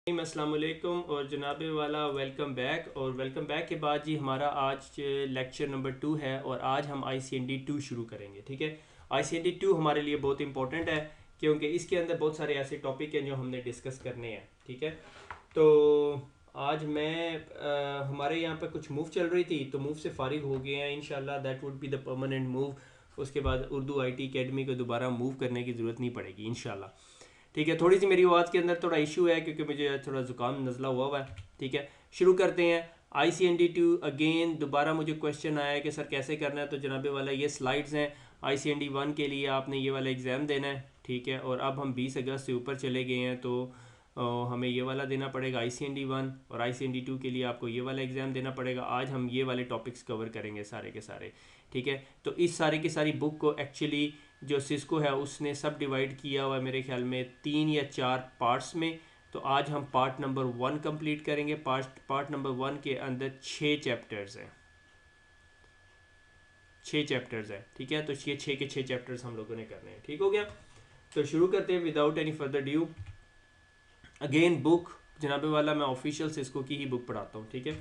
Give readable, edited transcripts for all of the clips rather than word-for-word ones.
अस्सलाम वालेकुम और जनाबे वाला वेलकम बैक। और वेलकम बैक के बाद जी हमारा आज लेक्चर नंबर 2 है और आज हम ICND 2 शुरू करेंगे। ठीक है, ICND 2 हमारे लिए बहुत इंपॉर्टेंट है क्योंकि इसके अंदर बहुत सारे ऐसे टॉपिक हैं जो हमने डिस्कस करने हैं। ठीक है, तो आज हमारे यहाँ पर कुछ मूव चल रही थी तो मूव से फारिग हो गए हैं। इंशाल्लाह that would be the permanent move. उसके बाद उर्दू IT अकेडमी को दोबारा मूव करने की ज़रूरत नहीं पड़ेगी इंशाल्लाह। ठीक है, थोड़ी सी मेरी आवाज़ के अंदर थोड़ा इशू है क्योंकि मुझे थोड़ा ज़ुकाम नज़ला हुआ है। ठीक है, शुरू करते हैं। ICND 2 अगेन दोबारा मुझे क्वेश्चन आया है कि सर कैसे करना है। तो जनाबे वाला ये स्लाइड्स हैं। ICND 1 के लिए आपने ये वाला एग्ज़ाम देना है। ठीक है, और अब हम 20 अगस्त से ऊपर चले गए हैं तो हमें ये वाला देना पड़ेगा ICND 1, और ICND 2 के लिए आपको ये वाला एग्ज़ाम देना पड़ेगा। आज हम ये वाले टॉपिक्स कवर करेंगे सारे के सारे। ठीक है, तो इस सारे की सारी बुक को एक्चुअली जो सिस्को है उसने सब डिवाइड किया हुआ है मेरे ख्याल में 3 या 4 पार्ट्स में। तो आज हम पार्ट नंबर 1 कंप्लीट करेंगे। पार्ट नंबर 1 के अंदर 6 चैप्टर्स हैं। 6 चैप्टर्स हैं। ठीक है, तो ये 6 के 6 चैप्टर्स हम लोगों ने करने हैं। ठीक हो गया, तो शुरू करते हैं without any further due. Again book जनाबे वाला मैं ऑफिशियल सिस्को की ही बुक पढ़ाता हूँ। ठीक है,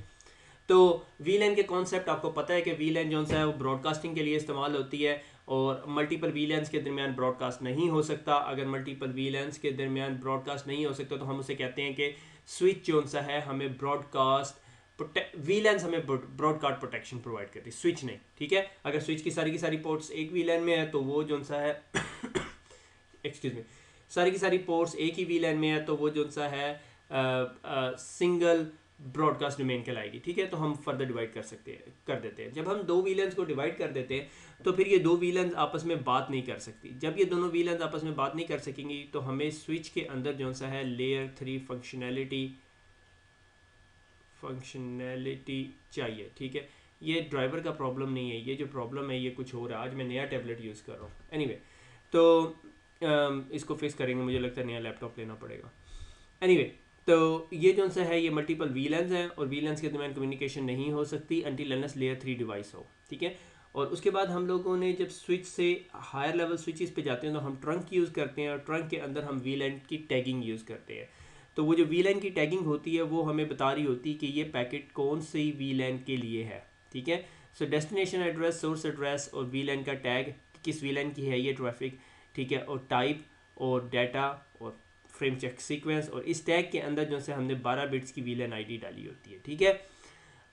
तो VLAN के कॉन्सेप्ट आपको पता है कि VLAN जो है वो ब्रॉडकास्टिंग के लिए इस्तेमाल होती है और मल्टीपल VLANs के दरमियान ब्रॉडकास्ट नहीं हो सकता। अगर मल्टीपल VLANs के दरमियान ब्रॉडकास्ट नहीं हो सकता तो हम उसे कहते हैं कि स्विच जो है हमें ब्रॉडकास्ट VLANs हमें ब्रॉडकास्ट प्रोटेक्शन प्रोवाइड करती है, स्विच नहीं। ठीक है, अगर स्विच की सारी पोर्ट्स एक VLAN में है तो वो जो है एक्सक्यूज मी, सारी की सारी पोर्ट्स एक ही VLAN में है तो वो जो है सिंगल ब्रॉडकास्ट डोमेन कहलाएगी। ठीक है, तो हम फर्दर डिवाइड कर देते हैं। जब हम दो VLANs को डिवाइड कर देते हैं तो फिर ये दो VLANs आपस में बात नहीं कर सकती। जब ये दोनों VLANs आपस में बात नहीं कर सकेंगी तो हमें स्विच के अंदर जो सा है लेयर 3 फंक्शनैलिटी चाहिए। ठीक है, ये ड्राइवर का प्रॉब्लम नहीं है, ये जो प्रॉब्लम है ये कुछ और है। आज मैं नया टैबलेट यूज़ कर रहा हूँ। एनीवे, तो इसको फिक्स करेंगे, मुझे लगता है नया लैपटॉप लेना पड़ेगा। एनीवे, तो ये जो सा है ये मल्टीपल VLANs हैं और VLANs के दरमियान कम्युनिकेशन नहीं हो सकती अनटिल अनलेस लेयर 3 डिवाइस हो। ठीक है, और उसके बाद हम लोगों ने जब स्विच से हायर लेवल स्विचेस पे जाते हैं तो हम ट्रंक यूज़ करते हैं और ट्रंक के अंदर हम VLAN की टैगिंग यूज़ करते हैं। तो वो जो VLAN की टैगिंग होती है वो हमें बता रही होती है कि ये पैकेट कौन सी VLAN के लिए है। ठीक है, सो डेस्टिनेशन एड्रेस, सोर्स एड्रेस और VLAN का टैग किस VLAN की है ये ट्रैफिक। ठीक है, और टाइप और डाटा और फ्रेम चेक सीक्वेंस, और इस टैग के अंदर जो है हमने 12 बिट्स की VLAN ID डाली होती है। ठीक है,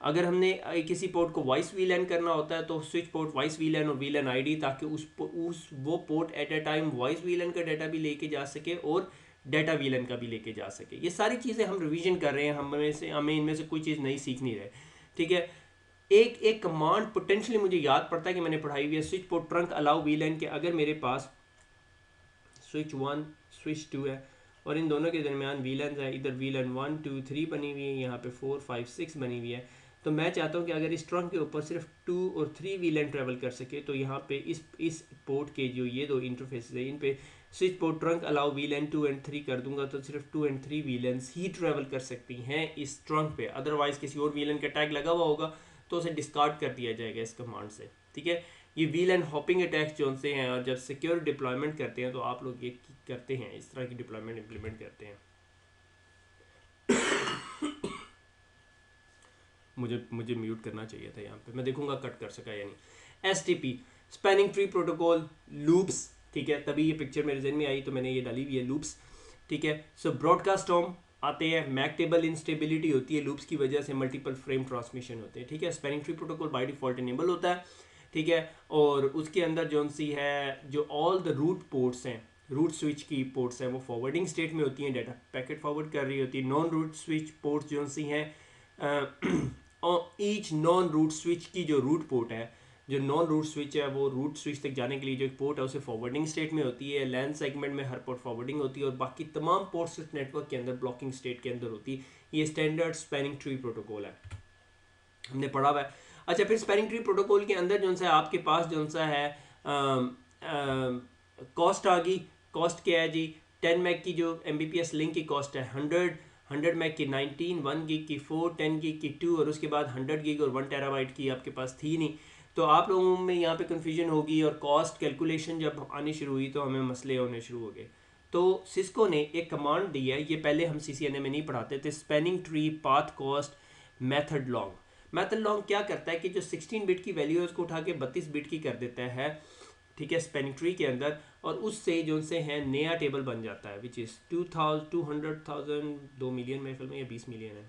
अगर हमने किसी पोर्ट को वॉइस VLAN करना होता है तो स्विच पोर्ट वॉइस VLAN और VLAN ID, ताकि वो port at a time voice VLAN का डाटा भी लेके जा सके और डाटा VLAN का भी लेके जा सके। ये सारी चीज़ें हम रिवीजन कर रहे हैं, हमें इनमें से कोई चीज़ नहीं सीख नहीं रहे। ठीक है, एक एक कमांड पोटेंशियली मुझे याद पड़ता है कि मैंने पढ़ाई हुई है, switch port trunk allow VLAN के अगर मेरे पास स्विच 1 स्विच 2 है और इन दोनों के दरमियान VLANs है, इधर VLAN 1 2 3 बनी हुई है, यहाँ पे 4 5 6 बनी हुई है। तो मैं चाहता हूँ कि अगर इस ट्रंक के ऊपर सिर्फ 2 और 3 VLAN ट्रैवल कर सके तो यहाँ पे इस पोर्ट के जो ये दो इंटरफेस है इन पे switch port trunk allow VLAN 2 and 3 कर दूंगा तो सिर्फ 2 and 3 VLANs ही ट्रैवल कर सकती हैं इस ट्रंक पे। अदरवाइज किसी और VLAN का टैग लगा हुआ होगा तो उसे डिस्कार्ड कर दिया जाएगा इस कमांड से। ठीक है, ये VLAN हॉपिंग अटैक्स जो से हैं, और जब सिक्योर डिप्लॉयमेंट करते हैं तो आप लोग ये करते हैं, इस तरह की डिप्लॉयमेंट इंप्लीमेंट करते हैं। मुझे म्यूट करना चाहिए था यहाँ पे, मैं देखूंगा कट कर सका या नहीं। STP spanning tree protocol loops. ठीक है, तभी ये पिक्चर मेरे जहन में आई तो मैंने ये डाली हुई है लूप्स। ठीक है, सो ब्रॉडकास्ट हॉम आते हैं, मैक टेबल इंस्टेबिलिटी होती है लूप्स की वजह से, मल्टीपल फ्रेम ट्रांसमिशन होते हैं। ठीक है, spanning tree protocol by default enable होता है। ठीक है, और उसके अंदर जो सी है जो ऑल द रूट पोर्ट्स हैं, रूट स्विच की पोर्ट्स हैं वो फॉरवर्डिंग स्टेट में होती हैं, डाटा पैकेट फॉरवर्ड कर रही होती है। नॉन रूट स्विच पोर्ट्स जो सी हैं और ईच नॉन रूट स्विच की जो रूट पोर्ट है, जो नॉन रूट स्विच है वो रूट स्विच तक जाने के लिए जो एक पोर्ट है उसे फॉरवर्डिंग स्टेट में होती है। लैन सेगमेंट में हर पोर्ट फॉरवर्डिंग होती है और बाकी तमाम पोर्ट्स इस नेटवर्क के अंदर ब्लॉकिंग स्टेट के अंदर होती है। ये स्टैंडर्ड स्पैनिंग ट्री प्रोटोकॉल है, हमने पढ़ा हुआ है। अच्छा, फिर स्पैनिंग ट्री प्रोटोकॉल के अंदर जो सा आपके पास जो सा है कॉस्ट आ गई। कॉस्ट क्या है जी, 10 मैग की जो Mbps लिंक की कॉस्ट है 100 मैग की 19, 1 गिग की 4, 10 गिग की 2 और उसके बाद 100 गिग और 1 टेराबाइट की आपके पास थी नहीं। तो आप लोगों में यहाँ पे कन्फ्यूजन होगी और कॉस्ट कैलकुलेशन जब आनी शुरू हुई तो हमें मसले होने शुरू हो गए। तो सिस्को ने एक कमांड दी है, ये पहले हम CCNA में नहीं पढ़ाते थे, spanning tree path cost method long. Method long क्या करता है कि जो 16 बिट की वैल्यू है उसको उठा के 32 बिट की कर देता है, ठीक है, स्पैनिंग ट्री के अंदर, और उससे जो उनसे है नया टेबल बन जाता है विच इज़ 200,000 2 मिलियन मेरे ख्याल में, या 20 मिलियन है,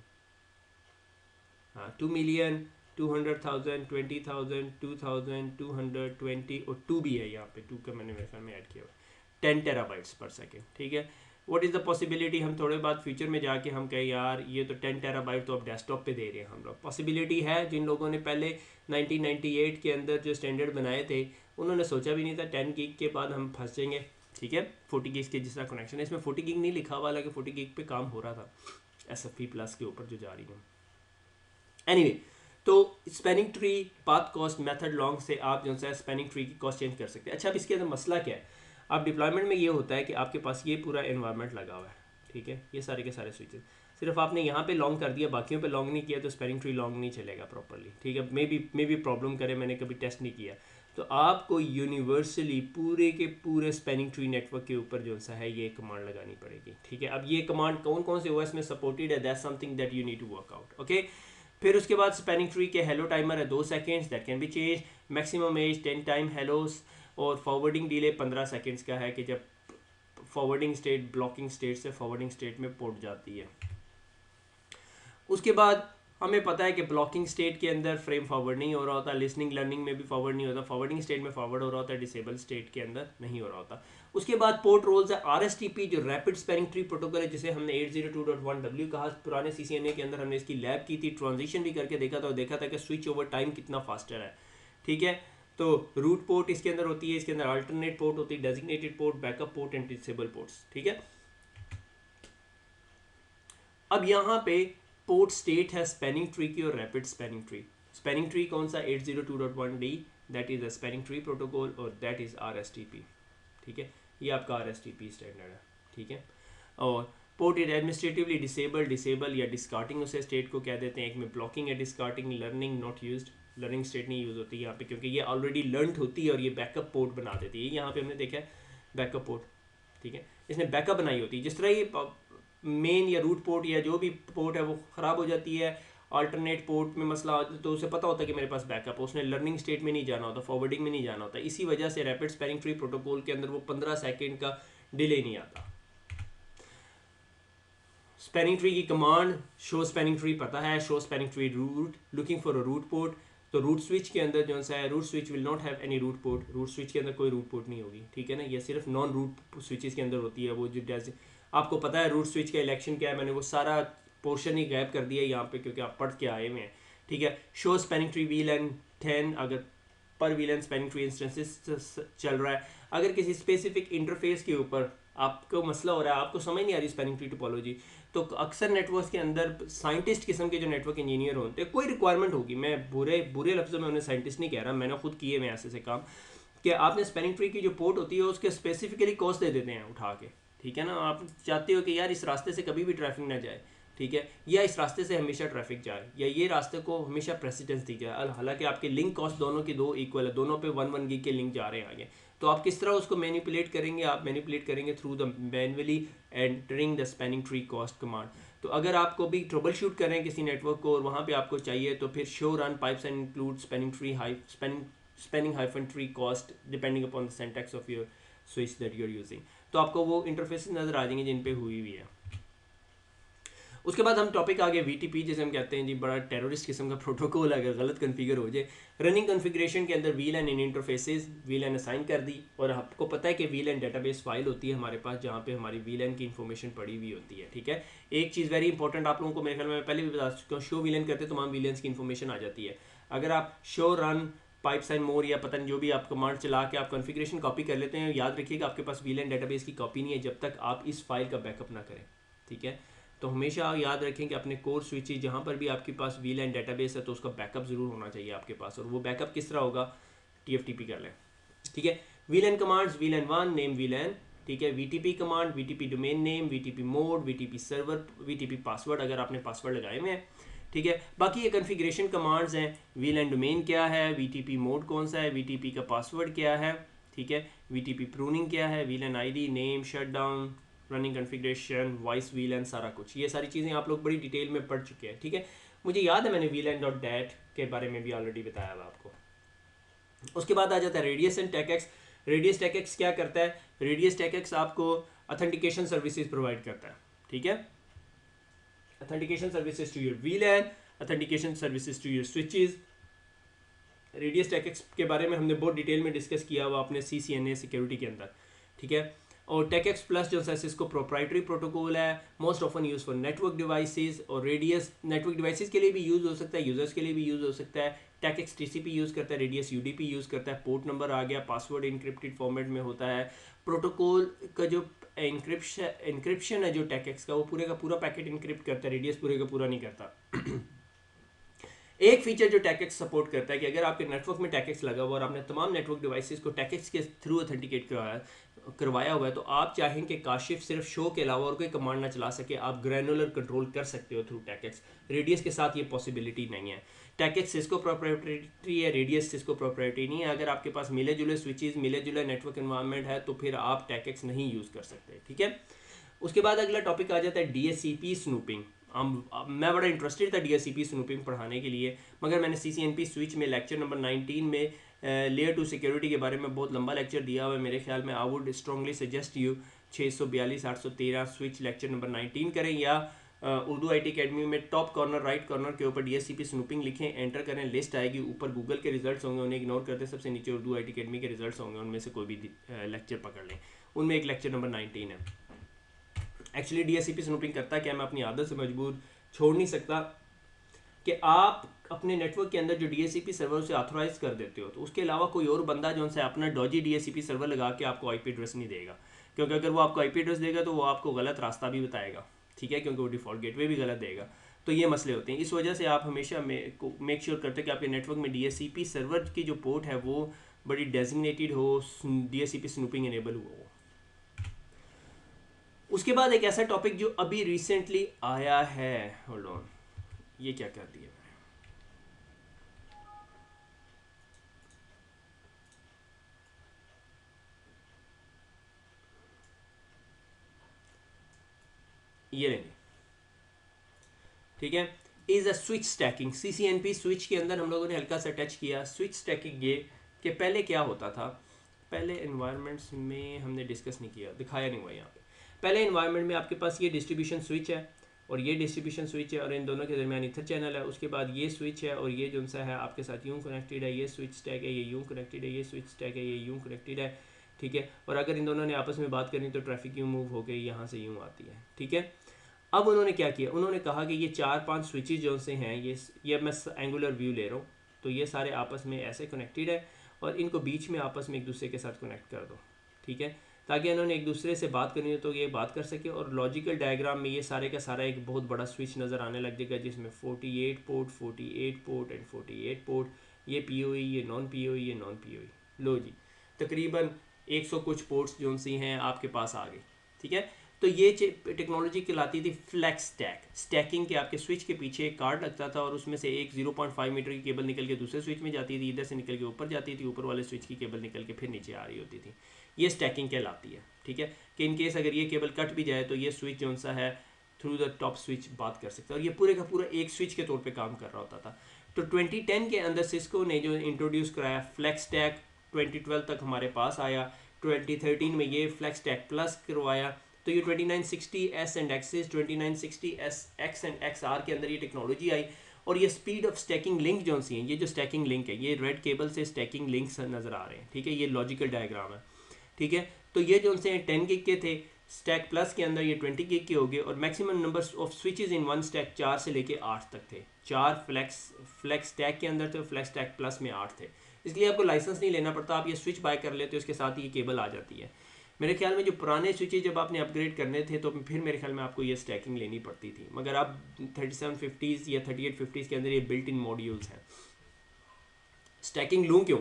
हाँ 2 मिलियन 200,000 20,000 2,000 220 और 2 भी है यहाँ पे, 2 का मैंने मेरे ख्याल में ऐड किया हुआ, 10 टेराबाइट्स पर सेकेंड, ठीक है। व्हाट इज़ द पॉसिबिलिटी, हम थोड़े बाद फ्यूचर में जाके हम कहें यार ये तो 10 टेराबाइट तो अब डेस्कटॉप पे दे रहे हैं हम लोग, पॉसिबिलिटी है। जिन लोगों ने पहले 1998 के अंदर जो स्टैंडर्ड बनाए थे उन्होंने सोचा भी नहीं था 10 गीग के बाद हम फंस जाएंगे, ठीक है। 40 गीग के जिसका कनेक्शन है, इसमें 40 गीग नहीं लिखा हुआ, हालांकि 40 गीग पे काम हो रहा था SFP प्लस के ऊपर जो जा रही है। एनीवे, तो spanning tree path cost method long से आप जो है स्पैनिंग ट्री की कॉस्ट चेंज कर सकते हैं। अच्छा, अब इसके अंदर मसला क्या है, आप डिप्लॉयमेंट में ये होता है कि आपके पास ये पूरा एनवायरनमेंट लगा हुआ है, ठीक है, ये सारे के सारे स्विचेस, सिर्फ आपने यहाँ पे लॉन्ग कर दिया, बाकियों पे लॉन्ग नहीं किया, तो स्पैनिंग ट्री लॉन्ग नहीं चलेगा प्रॉपर्ली, ठीक है। मे बी प्रॉब्लम करे, मैंने कभी टेस्ट नहीं किया। तो आपको यूनिवर्सली पूरे के पूरे स्पैनिंग ट्री नेटवर्क के ऊपर जो सा है ये कमांड लगानी पड़ेगी, ठीक है। अब ये कमांड कौन कौन से OS में सपोर्टेड है, that's something that you need to work out, okay. फिर उसके बाद स्पैनिंग ट्री के हेलो टाइमर है 2 seconds, that can be change, maximum age 10 time hellos, और फॉरवर्डिंग डिले 15 सेकेंड्स का है कि जब फॉरवर्डिंग स्टेट ब्लॉकिंग स्टेट से फॉरवर्डिंग स्टेट में पहुंच जाती है। उसके बाद हमें पता है कि ब्लॉकिंग स्टेट के अंदर फ्रेम फॉरवर्ड नहीं हो रहा होता, लिसनिंग लर्निंग में भी फॉरवर्ड नहीं होता, फॉरवर्डिंग स्टेट में फॉरवर्ड हो रहा होता है, डिसेबल स्टेट के अंदर नहीं हो रहा होता। उसके बाद पोर्ट रोल्स है RSTP जो रैपिड स्पैनिंग ट्री प्रोटोकॉल है, जिसे हमने 802.1W कहा, पुराने CCNA के अंदर हमने इसकी लैब की थी, ट्रांजिशन भी करके देखा था, और देखा था कि स्विच ओवर टाइम कितना फास्टर है, ठीक है। तो रूट पोर्ट इसके अंदर होती है, इसके अंदर अल्टरनेट पोर्ट होती है, designated port, backup port and disable ports, ठीक है। अब यहाँ पे पोर्ट स्टेट है स्पैनिंग ट्री की और rapid spanning tree. Spanning tree कौन सा, 802.1D, that is a spanning tree protocol, और दैट इज RSTP, ठीक है, ये आपका RSTP स्टैंडर्ड है, ठीक है। और पोर्ट इज एडमिनिस्ट्रेटिवली डिसेबल या डिस्कार्टिंग उसे स्टेट को कह देते हैं, एक में ब्लॉकिंग है, discarding, learning not used, learning state नहीं यूज होती यहाँ पे क्योंकि ये ऑलरेडी लर्नड होती है और ये बैकअप पोर्ट बना देती है। यहाँ पे हमने देखा है बैकअप पोर्ट, ठीक है, इसने बैकअप बनाई होती है। जिस तरह ये मेन या रूट पोर्ट या जो भी पोर्ट है वो ख़राब हो जाती है, अल्टरनेट पोर्ट में मसला होता है, तो उसे पता होता है कि मेरे पास बैकअप है, उसने लर्निंग स्टेट में नहीं जाना होता, फॉरवर्डिंग में नहीं जाना होता। इसी वजह से रैपिड स्पैनिंग ट्री प्रोटोकॉल के अंदर वो 15 सेकेंड का डिले नहीं आता। स्पैनिंग ट्री की कमांड शो स्पैनिंग ट्री पता है, show spanning tree root, looking for a root port. तो रूट स्विच के अंदर जो सा है, root switch will not have any root port, root switch के अंदर कोई रूट पोर्ट नहीं होगी, ठीक है ना, ये सिर्फ नॉन रूट स्विचेस के अंदर होती है। वो जो जैसे आपको पता है रूट स्विच का इलेक्शन क्या है, मैंने वो सारा पोर्शन ही गैप कर दिया यहाँ पे क्योंकि आप पढ़ के आए हुए हैं, ठीक है। शो स्पैनिंग ट्री VLAN 10 अगर पर VLAN स्पैनिंग ट्री इंस्टेंसेस चल रहा है। अगर किसी स्पेसिफिक इंटरफेस के ऊपर आपको मसला हो रहा है, आपको समझ नहीं आ रही स्पैनिंग ट्री टोपोलॉजी, तो अक्सर नेटवर्क्स के अंदर साइंटिस्ट किस्म के जो नेटवर्क इंजीनियर होते हैं, कोई रिक्वायरमेंट होगी, मैं बुरे लफ्ज़ों में उन्हें साइंटिस्ट नहीं कह रहा, मैंने खुद किए मैं ऐसे काम कि आपने स्पैनिंग ट्री की जो पोर्ट होती है उसके स्पेसिफिकली कॉस्ट दे देते हैं उठा के, ठीक है ना। आप चाहते हो कि यार इस रास्ते से कभी भी ट्रैफिक ना जाए, ठीक है, या इस रास्ते से हमेशा ट्रैफिक जाए, या ये रास्ते को हमेशा प्रेसिडेंस दी जाए। हालांकि आपके लिंक कॉस्ट दोनों की 2 इक्वल है, दोनों पे 1 गीग के लिंक जा रहे हैं आगे, तो आप किस तरह उसको मैनिपुलेट करेंगे, आप मैनिपुलेट करेंगे through the manually entering the spanning tree cost command. तो अगर आपको भी ट्रबल शूट कर रहे हैं किसी नेटवर्क को और वहाँ पे आपको चाहिए, तो फिर show run pipes and include spanning tree spanning hyphen tree cost depending upon the syntax of your switch that you are using. तो आपको वो इंटरफेस नज़र आ जाएंगे जिन पे हुई है। उसके बाद हम टॉपिक आगे VTP जैसे हम कहते हैं जी, बड़ा टेररिस्ट किस्म का प्रोटोकॉल अगर गलत कन्फिगर हो जाए। रनिंग कन्फिग्रेशन के अंदर VLAN इन इंटरफेसेस VLAN असाइन कर दी, और आपको पता है कि VLAN डेटाबेस फाइल होती है हमारे पास जहाँ पे हमारी VLAN की इन्फॉर्मेशन पड़ी हुई होती है, ठीक है। एक चीज़ वेरी इंपॉर्टेंट आप लोगों को मेरे ख्याल में पहले भी बता चुका हूँ, शो VLAN करते तमाम VLANs की इन्फॉर्मेशन आ जाती है। अगर आप show run pipes and more या पता नहीं जो भी आप कमांड चला के आप कॉन्फ़िगरेशन कॉपी कर लेते हैं, याद रखिएगा आपके पास VLAN डेटाबेस की कॉपी नहीं है जब तक आप इस फाइल का बैकअप ना करें, ठीक है। तो हमेशा याद रखें कि अपने कोर स्विचेज जहाँ पर भी आपके पास VLAN डेटाबेस है तो उसका बैकअप ज़रूर होना चाहिए आपके पास, और वो बैकअप किस तरह होगा, TFTP कर लें, ठीक है। VLAN commands VLAN 1 name VLAN, ठीक है। VTP command VTP domain name, VTP mode, VTP server, VTP password अगर आपने पासवर्ड लगाए हुए हैं, ठीक है। बाकी ये कन्फिग्रेशन कमांड्स हैं, VLAN डोमेन क्या है, VTP मोड कौन सा है, VTP का पासवर्ड क्या है, ठीक है। VTP प्रूनिंग क्या है, VLAN ID, name, shutdown, running configuration, voice VLAN, सारा कुछ, ये सारी चीज़ें आप लोग बड़ी डिटेल में पढ़ चुके हैं, ठीक है। मुझे याद है मैंने VLAN.dat के बारे में भी ऑलरेडी बताया हुआ आपको। उसके बाद आ जाता है रेडियस एंड टेकएक्स। रेडियस टेकएक्स क्या करता है, रेडियस टेकएक्स आपको ऑथेंटिकेशन सर्विसेज प्रोवाइड करता है, ठीक है। Authentication services to your VLAN, authentication services to your switches. RADIUS TACACS के बारे में हमने बहुत डिटेल में डिस्कस किया हुआ अपने CCNA सिक्योरिटी के अंदर, ठीक है। और टेकएक्स प्लस जो है इसको प्रोप्राइटरी प्रोटोकॉल है, most often use for network devices, और रेडियस नेटवर्क डिवाइसेस के लिए भी यूज़ हो सकता है, यूजर्स के लिए भी यूज़ हो सकता है। टेकएक्स TCP यूज़ करता है, रेडियस UDP यूज़ करता है, पोर्ट नंबर आ गया, पासवर्ड इनक्रिप्टेड फॉर्मेट में होता है। प्रोटोकॉल का जो इनक्रिप्शन है जो टेकएक्स का, वो पूरे का पूरा पैकेट इनक्रिप्ट करता है, रेडियस पूरे का पूरा नहीं करता। एक फीचर जो टेकएक्स सपोर्ट करता है कि अगर आपके नेटवर्क में टेकएक्स लगा हुआ और आपने तमाम नेटवर्क डिवाइसेस को टेकएक्स के थ्रू ऑथेंटिकेट करवाया हुआ है, तो आप चाहें कि काशिफ सिर्फ शो के अलावा और कोई कमांड ना चला सके, आप ग्रैनुलर कंट्रोल कर सकते हो थ्रू टेकएक्स। रेडियस के साथ ये पॉसिबिलिटी नहीं है। टेकएक्स सिस्को प्रोप्राइटरी है, रेडियस सिस्को प्रोप्राइटरी नहीं है। अगर आपके पास मिले जुले स्विचेस, मिले जुले नेटवर्क एनवायरनमेंट है, तो फिर आप टेकएक्स नहीं यूज़ कर सकते, ठीक है। उसके बाद अगला टॉपिक आ जाता है DHCP स्नूपिंग। मैं बड़ा इंटरेस्टेड था DHCP स्नूपिंग पढ़ाने के लिए, मगर मैंने CCNP स्विच में लेक्चर नंबर 19 में लेयर 2 सिक्योरिटी के बारे में बहुत लंबा लेक्चर दिया हुआ है। मेरे ख्याल में I would strongly suggest you 642 813 switch lecture number 19 करें, या उर्दू IT अकेडमी में टॉप कॉर्नर राइट कॉर्नर के ऊपर DHCP स्नूपिंग लिखें, एंटर करें, लिस्ट आएगी, ऊपर गूगल के रिजल्ट्स होंगे, उन्हें इग्नोर करते सबसे नीचे उर्दू IT अकेडमी के रिजल्ट्स होंगे, उनमें से कोई भी लेक्चर पकड़ लें, उनमें एक लेक्चर नंबर 19 है। एक्चुअली DHCP स्नूपिंग करता क्या, मैं अपनी आदत से मजबूर छोड़ नहीं सकता कि आप अपने नेटवर्क के अंदर जो DHCP सर्वर से ऑथोराइज कर देते हो, तो उसके अलावा कोई और बंदा जो उनसे अपना डॉजी DHCP सर्वर लगा के आपको IP एड्रेस नहीं देगा, क्योंकि अगर वो आपको IP एड्रेस देगा तो वो आपको गलत रास्ता भी बताएगा, ठीक है, क्योंकि वो डिफ़ॉल्ट गेटवे भी गलत देगा। तो ये मसले होते हैं। इस वजह से आप हमेशा मेक श्योर करते हैं कि आपके नेटवर्क में DHCP सर्वर की जो पोर्ट है वो बड़ी डेजिग्नेटेड हो, DHCP स्नूपिंग इनेबल हुआ हो। उसके बाद एक ऐसा टॉपिक जो अभी रिसेंटली आया है, होल्ड ऑन, ये क्या कर दिया मैंने, ये लेंगे, ठीक है। Is a switch stacking. CCNP switch के अंदर हम लोगों ने हल्का सा टच किया। स्विच स्टैकिंग ये कि पहले क्या होता था, पहले एनवायरनमेंट्स में हमने डिस्कस नहीं किया, दिखाया नहीं हुआ यहाँ पे। पहले एनवायरनमेंट में आपके पास ये डिस्ट्रीब्यूशन स्विच है और ये डिस्ट्रीब्यूशन स्विच है, और इन दोनों के दरमियान ईथर चैनल है। उसके बाद ये स्विच है और ये जो सा है आपके साथ यूँ कनेक्टेड है, ये स्विच स्टैक है, ये यूँ कनेक्टेड है, ये स्विच स्टैक है, ये यूँ कनेक्टेड है, ठीक है। और अगर इन दोनों ने आपस में बात करनी तो ट्रैफिक यूँ मूव हो गई, यहाँ से यूँ आती है, ठीक है। अब उन्होंने क्या किया, उन्होंने कहा कि ये 4-5 स्विचेज जो से हैं, ये मैं एंगुलर व्यू ले रहा हूँ, तो ये सारे आपस में ऐसे कनेक्टेड है और इनको बीच में आपस में एक दूसरे के साथ कनेक्ट कर दो, ठीक है, ताकि इन्होंने एक दूसरे से बात करनी हो तो ये बात कर सके। और लॉजिकल डायग्राम में ये सारे का सारा एक बहुत बड़ा स्विच नज़र आने लग जाएगा, जिसमें 48 पोर्ट, 48 पोर्ट एंड 48 पोर्ट, ये PoE, ये नॉन PoE, ये नॉन PoE। लो जी, तकरीबन 100 कुछ पोर्ट्स जो सी हैं आपके पास आ गई, ठीक है। तो ये टेक्नोलॉजी कहलाती थी फ्लैक्स स्टैक। स्टैकिंग के आपके स्विच के पीछे एक कार्ड लगता था और उसमें से एक 0.5 मीटर की केबल निकल के दूसरे स्विच में जाती थी, इधर से निकल के ऊपर जाती थी, ऊपर वाले स्विच की केबल निकल के फिर नीचे आ रही होती थी। ये स्टैकिंग कहलाती है, ठीक है, कि इन केस अगर ये केबल कट भी जाए तो ये स्विच जो सा है थ्रू द टॉप स्विच बात कर सकता है, और ये पूरे का पूरा एक स्विच के तौर पर काम कर रहा होता था। तो 2010 के अंदर सिस्को ने जो इंट्रोड्यूस कराया फ्लैक्स स्टैक, 2012 तक हमारे पास आया। 2013 में ये फ्लैक्स स्टैक प्लस करवाया। तो ये 2960S and axis, 2960S and XR के अंदर ये टेक्नोलॉजी आई। और ये स्पीड ऑफ स्टैकिंग लिंक जो सी हैं, ये जो स्टैकिंग लिंक है, ये रेड केबल से स्टैकिंग लिंक्स नज़र आ रहे हैं, ठीक है, ये लॉजिकल डायग्राम है, ठीक है। तो ये जो से 10 गिग के थे, स्टैक प्लस के अंदर ये 20 गिग के हो गए, और maximum number of switches in one stack 4 से लेके 8 तक थे। 4 फ्लैक्स स्टैक के अंदर थे, फ्लैक्स स्टैक प्लस में 8 थे। इसलिए आपको लाइसेंस नहीं लेना पड़ता, आप ये स्विच बाय कर लेते हो, उसके साथ ये केबल आ जाती है। मेरे ख्याल में जो पुराने स्विचेज जब आपने अपग्रेड करने थे तो फिर मेरे ख्याल में आपको ये स्टैकिंग लेनी पड़ती थी, मगर अब 3750s या 3850s के अंदर ये बिल्ट इन मॉड्यूल्स हैं। स्टैकिंग लूँ क्यों?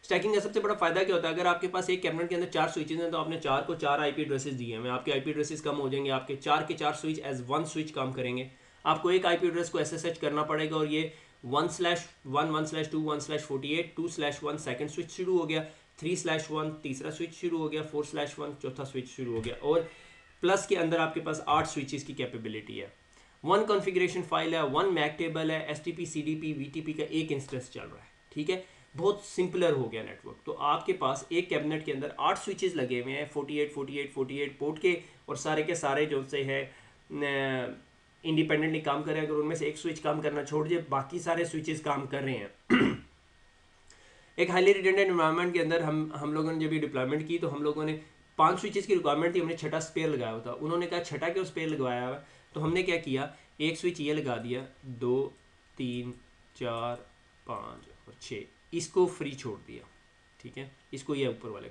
स्टैकिंग का सबसे बड़ा फायदा क्या होता है, अगर आपके पास एक कैबिनेट के अंदर 4 स्विचेज हैं तो आपने 4 को 4 IP एड्रेसेस दिए हैं, आपके IP एड्रेसेस कम हो जाएंगे, आपके 4 के 4 स्विच एज वन स्विच काम करेंगे। आपको एक IP एड्रेस को SSH करना पड़ेगा, और ये 1/1/2 1/48 2/1 सेकंड स्विच शुरू हो गया। 3/1 तीसरा स्विच शुरू हो गया, 4/1 चौथा स्विच शुरू हो गया, और प्लस के अंदर आपके पास 8 स्विचेस की कैपेबिलिटी है। 1 कॉन्फ़िगरेशन फाइल है, 1 मैक टेबल है, STP CDP VTP का एक इंस्टेंस चल रहा है, ठीक है। बहुत सिंपलर हो गया नेटवर्क। तो आपके पास एक कैबिनेट के अंदर 8 स्विचेस लगे हुए हैं, 48 पोर्ट के, और सारे के सारे जो से है इंडिपेंडेंटली काम कर रहे हैं। अगर उनमें से एक स्विच काम करना छोड़ दिए, बाकी सारे स्विचेस काम कर रहे हैं। एक हाईली रिडंडेंट एनवायरनमेंट के अंदर हम लोगों ने जब ये डिप्लॉयमेंट की, तो हम लोगों ने 5 स्विचेस की रिक्वायरमेंट थी, हमने छठा स्पेयर लगाया हुआ था। उन्होंने कहा छठा क्यों स्पेयर लगवाया हुआ, तो हमने क्या किया, एक स्विच ये लगा दिया, 2 3 4 5 और 6, इसको फ्री छोड़ दिया, ठीक है। इसको ये ऊपर वाले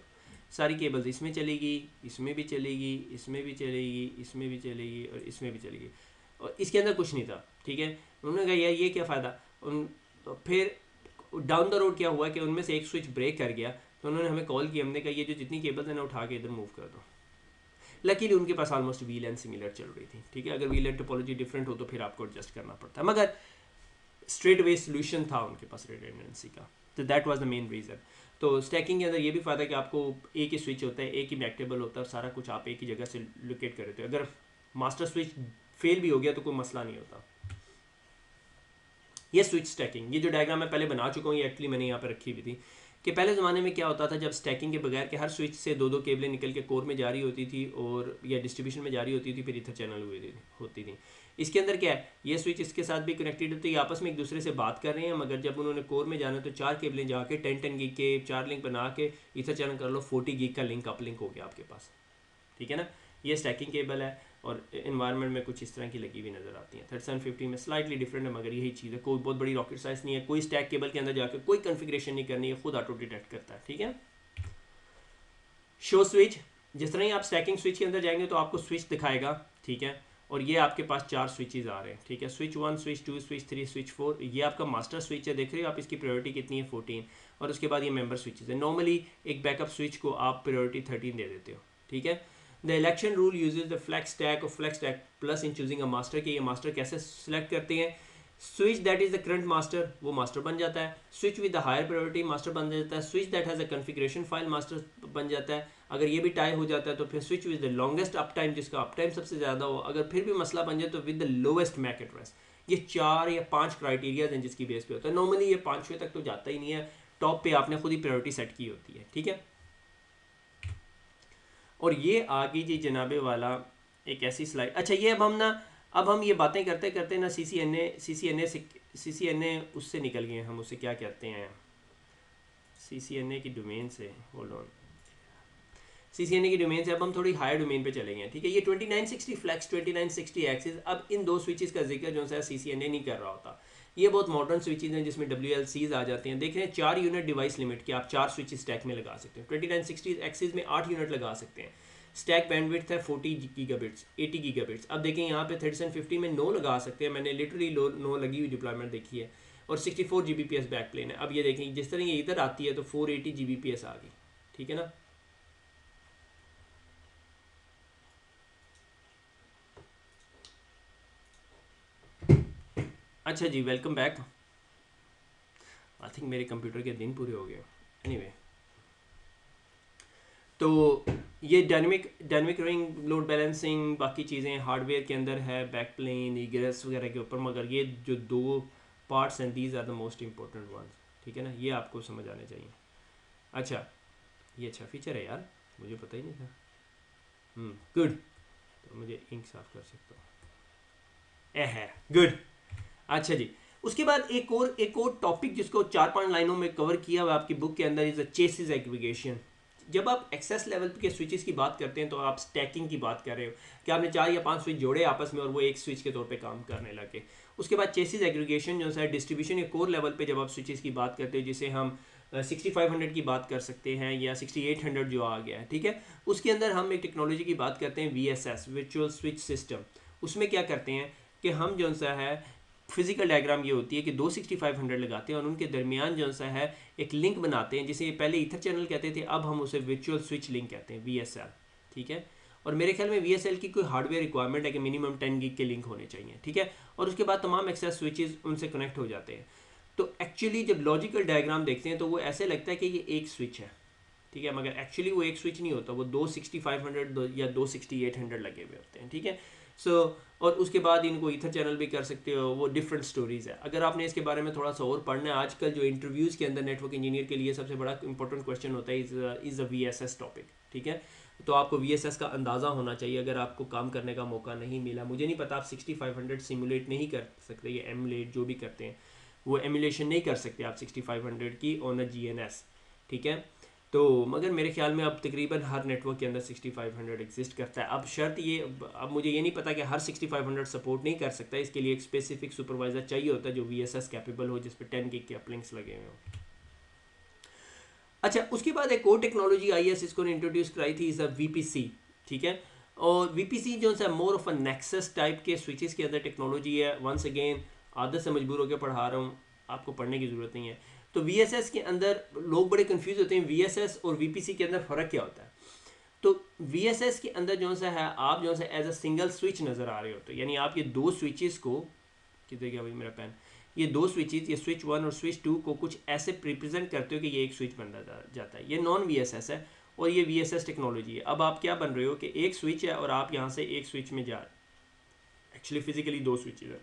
सारी केबल्स इसमें चलेगी, इसमें भी चलेगी, इसमें भी चलेगी, इसमें भी चलेगी, और इसमें भी चलेगी, और इसके अंदर कुछ नहीं था, ठीक है। उन्होंने कहा यार ये क्या फ़ायदा। तो फिर डाउन द रोड क्या हुआ कि उनमें से एक स्विच ब्रेक कर गया, तो उन्होंने हमें कॉल की, हमने कहा ये जो जितनी केबल्स हैं ना उठा के इधर मूव कर दो। लकीली उनके पास ऑलमोस्ट वी लेन सिमिलर चल रही थी, ठीक है। अगर वी लेन टोपोलॉजी डिफरेंट हो तो फिर आपको एडजस्ट करना पड़ता है, मगर स्ट्रेट वे सोल्यूशन था उनके पास रिडंडेंसी का, तो that was the main reason. तो स्टैकिंग के अंदर ये भी फ़ायदा है कि आपको एक ही स्विच होता है, एक ही मैक टेबल होता है, सारा कुछ आप एक ही जगह से लोकेट कर देते हो। अगर मास्टर स्विच फेल भी हो गया तो कोई मसला नहीं होता। ये स्विच स्टैकिंग, ये जो डायग्राम मैं पहले बना चुका हूँ, ये एक्चुअली मैंने यहाँ पर रखी हुई थी कि पहले ज़माने में क्या होता था, जब स्टैकिंग के बगैर के हर स्विच से 2-2 केबलें निकल के कोर में जा रही होती थी, और या डिस्ट्रीब्यूशन में जा रही होती थी, फिर इथर चैनल होती थी। इसके अंदर क्या है, ये स्विच इसके साथ भी कनेक्टेड होती है, आपस में एक दूसरे से बात कर रहे हैं, मगर जब उन्होंने कोर में जाना तो 4 केबलें जाके 10 गीग के 4 लिंक बना के इथर चैनल कर लो, 40 गीग का लिंक अपलिंक हो गया आपके पास, ठीक है ना। ये स्टैकिंग केबल है, और इन्वायरमेंट में कुछ इस तरह की लगी हुई नज़र आती है। 3750 में स्लाइटली डिफरेंट है, मगर यही चीज़ है, कोई बहुत बड़ी रॉकेट साइंस नहीं है। कोई स्टैक केबल के अंदर जाकर कोई कॉन्फ़िगरेशन नहीं करनी है, खुद ऑटो डिटेक्ट करता है, ठीक है। शो स्विच, जिस तरह ही आप स्टैकिंग स्विच के अंदर जाएंगे तो आपको स्विच दिखाएगा, ठीक है। और ये आपके पास 4 स्विचेज आ रहे हैं, ठीक है। स्विच 1, स्विच 2, स्विच 3, स्विच 4, ये आपका मास्टर स्विच है, देख रहे हो आप, इसकी प्रायोरिटी कितनी है, 14, और उसके बाद ये मेंबर स्विचेज है। नॉर्मली एक बैकअप स्विच को आप प्रायोरिटी 13 दे देते हो, ठीक है। The election rule uses the flex stack और flex stack plus in choosing a master, के ये मास्टर कैसे सेलेक्ट करते हैं। Switch that is the current master, वो मास्टर बन जाता है। Switch with the higher priority, master बन जाता है। Switch that has a configuration file, master बन जाता है। अगर ये भी टाई हो जाता है तो फिर switch with the longest up time, जिसका अप टाइम सबसे ज़्यादा हो, अगर फिर भी मसला बन जाए तो with the lowest MAC address. ये 4 या 5 क्राइटेरियाज हैं जिसकी बेस पे होता है। नॉर्मली ये 5वें तक तो जाता ही नहीं है, टॉप पे आपने खुद ही प्रायोरिटी सेट की होती है, ठीक है। और ये आगे जी जनाबे वाला एक ऐसी स्लाइड, अच्छा ये अब हम ये बातें करते करते ना CCNA उससे निकल गए, हम उसे क्या कहते हैं, CCNA की डोमेन से, होल्ड ऑन, CCNA की डोमेन से अब हम थोड़ी हायर डोमेन पे चले गए, ठीक है। ये 2960 फ्लैक्स, 2960 एक्सिस, अब इन 2 स्विचेस का जिक्र जो है CCNA नहीं कर रहा होता। ये बहुत मॉडर्न स्विचेस हैं जिसमें WLCs आ जाते हैं। देख रहे हैं 4 यूनिट डिवाइस लिमिट के आप 4 स्विचेस स्टैक में लगा सकते हैं। 2960 एक्सिस में 8 यूनिट लगा सकते हैं। स्टैक बैंडविड्थ है 40 गीगाबिट्स, 80 गीगाबिट्स। अब देखें यहाँ पे 3750 में 9 लगा सकते हैं, मैंने लिटरली 9 लगी हुई डिप्लॉयमेंट देखी है, और 64 Gbps बैक प्लेन है। अब ये देखें जिस तरह ये इधर आती है तो 480 Gbps आ गई, ठीक है ना। अच्छा जी, वेलकम बैक। आई थिंक मेरे कंप्यूटर के दिन पूरे हो गए। एनीवे, तो ये डायनेमिक रिंग, लोड बैलेंसिंग, बाकी चीज़ें हार्डवेयर के अंदर है, बैक प्लेन, इग्रेस वगैरह के ऊपर, मगर ये जो 2 पार्ट्स हैं, these are the most important ones, ठीक है ना। ये आपको समझ आने चाहिए। अच्छा, ये अच्छा फीचर है यार, मुझे पता ही नहीं था। गुड, तो मुझे इंक साफ कर सकता हूँ, है गुड। अच्छा जी, उसके बाद एक और टॉपिक जिसको 4-5 लाइनों में कवर किया हुआ आपकी बुक के अंदर, इज अ चेसिस एग्रीगेशन। जब आप एक्सेस लेवल के स्विचेस की बात करते हैं तो आप स्टैकिंग की बात कर रहे हो कि आपने 4 या 5 स्विच जोड़े आपस में और वो एक स्विच के तौर पे काम करने लगे। उसके बाद चेसिस एग्रीगेशन जो है डिस्ट्रीब्यूशन या कोर लेवल पे जब आप स्विचेस की बात करते हो, जिसे हम 6500 की बात कर सकते हैं या 6800 जो आ गया है, ठीक है। उसके अंदर हम एक टेक्नोलॉजी की बात करते हैं, VSS, वर्चुअल स्विच सिस्टम। उसमें क्या करते हैं कि हम जो सा है फिजिकल डायग्राम ये होती है कि 2 6500 लगाते हैं और उनके दरमियान जो सा है एक लिंक बनाते हैं, जिसे पहले ईथर चैनल कहते थे, अब हम उसे वर्चुअल स्विच लिंक कहते हैं, VSL, ठीक है। और मेरे ख्याल में VSL की कोई हार्डवेयर रिक्वायरमेंट है कि मिनिमम 10 गीग के लिंक होने चाहिए, ठीक है। और उसके बाद तमाम एक्सेस स्विचेस उनसे कनेक्ट हो जाते हैं। तो एक्चुअली जब लॉजिकल डायग्राम देखते हैं तो वो ऐसे लगता है कि ये एक स्विच है, ठीक है, मगर एक्चुअली वो एक स्विच नहीं होता, वो 26500 या 26800 लगे हुए होते हैं, ठीक है। और उसके बाद इनको ईथर चैनल भी कर सकते हो, वो डिफरेंट स्टोरीज़ है। अगर आपने इसके बारे में थोड़ा सा और पढ़ना है, आजकल जो इंटरव्यूज़ के अंदर नेटवर्क इंजीनियर के लिए सबसे बड़ा इंपॉर्टेंट क्वेश्चन होता है इज़ अ VSS टॉपिक, ठीक है। तो आपको VSS का अंदाज़ा होना चाहिए। अगर आपको काम करने का मौका नहीं मिला, मुझे नहीं पता, आप 6500 सिमुलेट नहीं कर सकते, ये एमुलेट जो भी करते हैं वो एमुलेशन नहीं कर सकते आप 6500 की ऑन अ GNS, ठीक है। तो मगर मेरे ख्याल में अब तकरीबन हर नेटवर्क के अंदर 6500 एग्जिस्ट करता है। अब शर्त ये, अब मुझे ये नहीं पता कि हर 6500 सपोर्ट नहीं कर सकता, इसके लिए एक स्पेसिफिक सुपरवाइज़र चाहिए होता है जो VSS कैपेबल हो, जिस पर 10 gig के अपलिंक्स लगे हुए हों। अच्छा, उसके बाद एक और टेक्नोलॉजी आई है, इसको इंट्रोड्यूस कराई थी, इज़ अ VPC, ठीक है। और VPC जो है more of a nexus type के स्विचेस के अंदर टेक्नोलॉजी है। वंस अगेन आदत से मजबूर होकर पढ़ा रहा हूँ, आपको पढ़ने की ज़रूरत नहीं है। तो VSS के अंदर लोग बड़े कंफ्यूज होते हैं, VSS और VPC के अंदर फ़र्क क्या होता है। तो VSS के अंदर जो सा है, आप जो सा एज अ सिंगल स्विच नज़र आ रहे होते हैं, यानी आप ये दो स्विचेस को, किधर गया भाई मेरा पेन, ये दो स्विचेस, ये स्विच 1 और स्विच 2 को कुछ ऐसे रिप्रेजेंट करते हो कि ये एक स्विच बन जाता है। ये नॉन VSS है और ये VSS टेक्नोलॉजी है। अब आप क्या बन रहे हो कि एक स्विच है और आप यहाँ से एक स्विच में जा रहे, एक्चुअली फिजिकली दो स्विचेज है।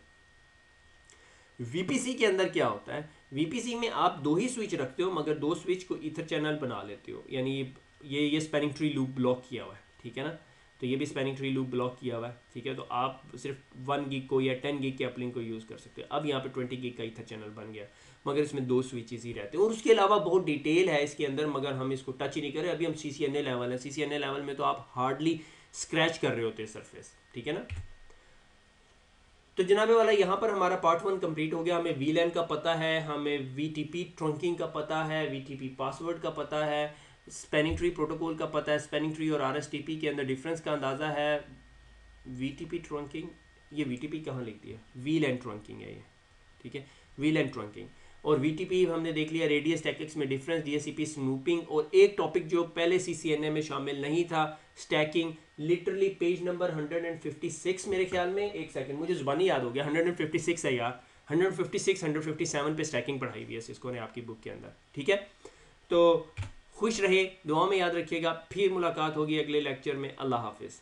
VPC के अंदर क्या होता है, VPC में आप दो ही स्विच रखते हो मगर दो स्विच को ईथर चैनल बना लेते हो, यानी ये स्पैनिंग ट्री लूप ब्लॉक किया हुआ है, ठीक है ना। तो ये भी स्पैनिंग ट्री लूप ब्लॉक किया हुआ है, ठीक है। तो आप सिर्फ 1 gig को या 10 gig के अपलिंक को यूज़ कर सकते हो। अब यहाँ पे 20 gig का ईथर चैनल बन गया, मगर इसमें दो स्विचेस ही रहते हैं। और उसके अलावा बहुत डिटेल है इसके अंदर, मगर हम इसको टच ही नहीं करें। अभी हम CCNA लेवल है, CCNA लेवल में तो आप हार्डली स्क्रैच कर रहे होते हैं सरफेस, ठीक है ना। तो जनाबे वाला, यहाँ पर हमारा पार्ट 1 कंप्लीट हो गया। हमें VLAN का पता है, हमें VTP ट्रंकिंग का पता है, VTP पासवर्ड का पता है, स्पैनिंग ट्री प्रोटोकॉल का पता है, स्पैनिंग ट्री और RSTP के अंदर डिफरेंस का अंदाज़ा है। VTP ट्रंकिंग, ये VTP कहाँ लिख दिया, VLAN ट्रंकिंग है ये, ठीक है, VLAN ट्रंकिंग। और VTP हमने देख लिया, रेडियस टैक्टिक्स में डिफरेंस, DSCP स्नूपिंग, और एक टॉपिक जो पहले CCNA में शामिल नहीं था, स्टैकिंग। लिटरली पेज नंबर 156 मेरे ख्याल में, एक सेकंड मुझे ज़ुबानी याद हो गया, 156 है यार, 156 157 पे स्टैकिंग पढ़ाई हुई है सिस्को ने आपकी बुक के अंदर, ठीक है। तो खुश रहे, दुआ में याद रखिएगा, फिर मुलाकात होगी अगले लेक्चर में। अल्लाह हाफिज़।